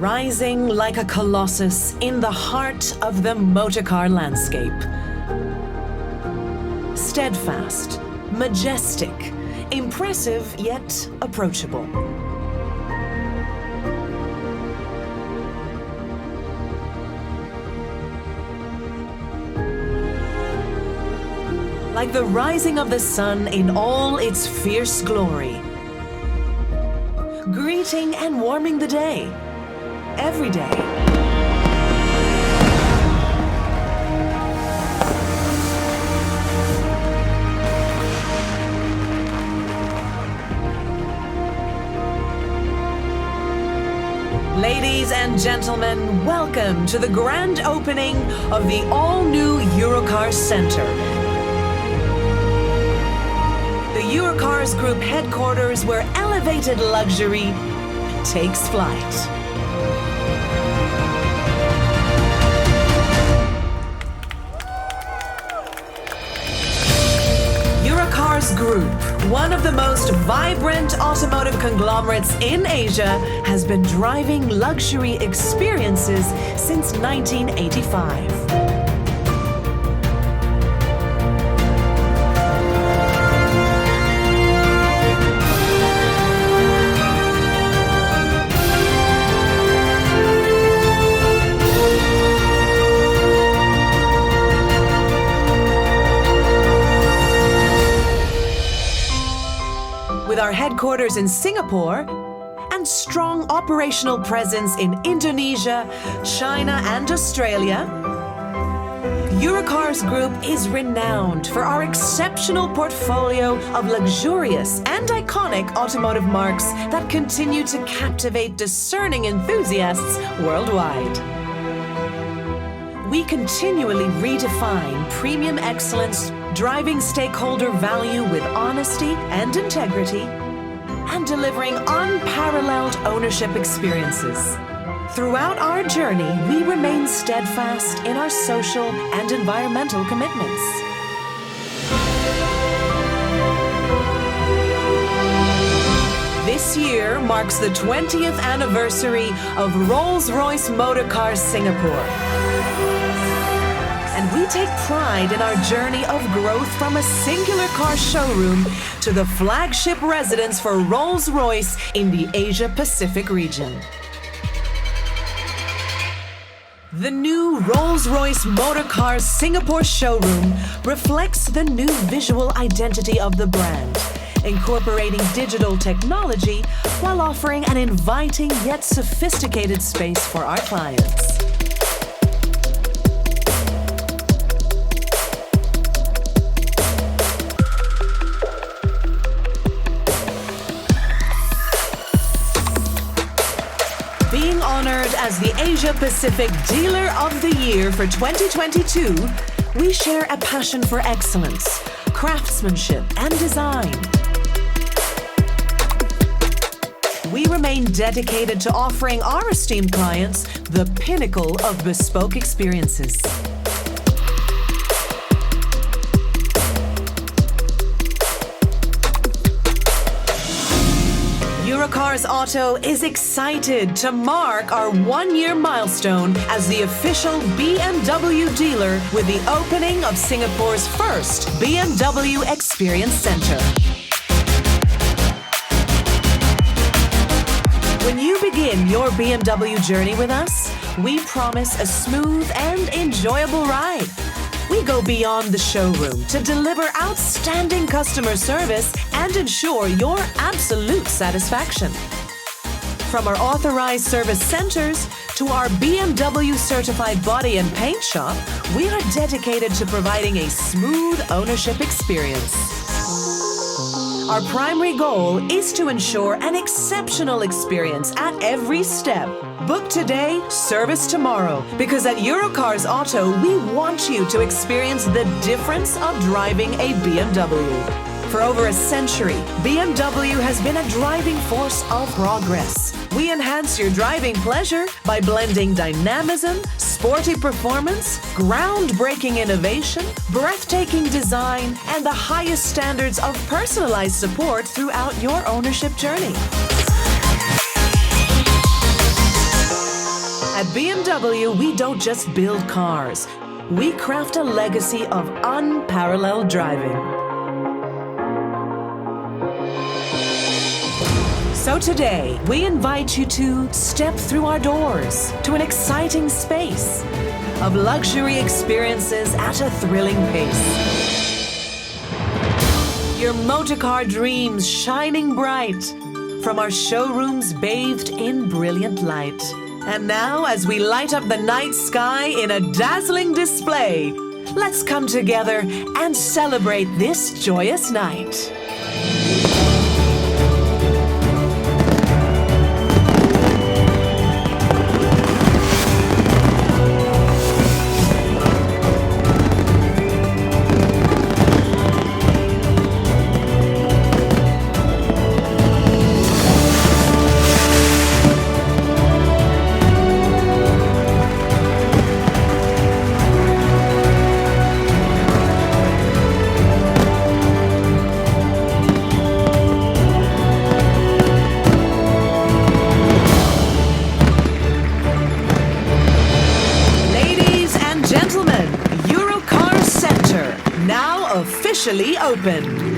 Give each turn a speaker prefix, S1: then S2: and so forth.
S1: rising like a colossus in the heart of the motorcar landscape. Steadfast, majestic, impressive yet approachable. Like the rising of the sun in all its fierce glory, greeting and warming the day, every day. Ladies and gentlemen, welcome to the grand opening of the all-new Eurokars Centre. The Eurokars Group headquarters where elevated luxury takes flight. Eurokars Group, one of the most vibrant automotive conglomerates in Asia, has been driving luxury experiences since 1985. With our headquarters in Singapore and strong operational presence in Indonesia, China, and Australia, Eurokars Group is renowned for our exceptional portfolio of luxurious and iconic automotive marques that continue to captivate discerning enthusiasts worldwide. We continually redefine premium excellence, driving stakeholder value with honesty and integrity, and delivering unparalleled ownership experiences. Throughout our journey, we remain steadfast in our social and environmental commitments. This year marks the 20th anniversary of Rolls Royce Motorcars Singapore. And we take pride in our journey of growth from a singular car showroom to the flagship residence for Rolls-Royce in the Asia-Pacific region. The new Rolls-Royce Motorcars Singapore showroom reflects the new visual identity of the brand, incorporating digital technology while offering an inviting yet sophisticated space for our clients. Being honored as the Asia-Pacific Dealer of the Year for 2022, we share a passion for excellence, craftsmanship, and design. We remain dedicated to offering our esteemed clients the pinnacle of bespoke experiences. Eurokars Auto is excited to mark our one-year milestone as the official BMW dealer with the opening of Singapore's first BMW Experience Centre. When you begin your BMW journey with us, we promise a smooth and enjoyable ride. We go beyond the showroom to deliver outstanding customer service and ensure your absolute satisfaction. From our authorized service centers to our BMW certified body and paint shop, we are dedicated to providing a smooth ownership experience. Our primary goal is to ensure an exceptional experience at every step. Book today, service tomorrow, because at Eurokars Auto, we want you to experience the difference of driving a BMW. For over a century, BMW has been a driving force of progress. We enhance your driving pleasure by blending dynamism, sporty performance, groundbreaking innovation, breathtaking design, and the highest standards of personalized support throughout your ownership journey. BMW, we don't just build cars. We craft a legacy of unparalleled driving. So today, we invite you to step through our doors to an exciting space of luxury experiences at a thrilling pace. Your motorcar dreams shining bright from our showrooms bathed in brilliant light. And now, as we light up the night sky in a dazzling display, let's come together and celebrate this joyous night. Eurokars Centre, now officially open.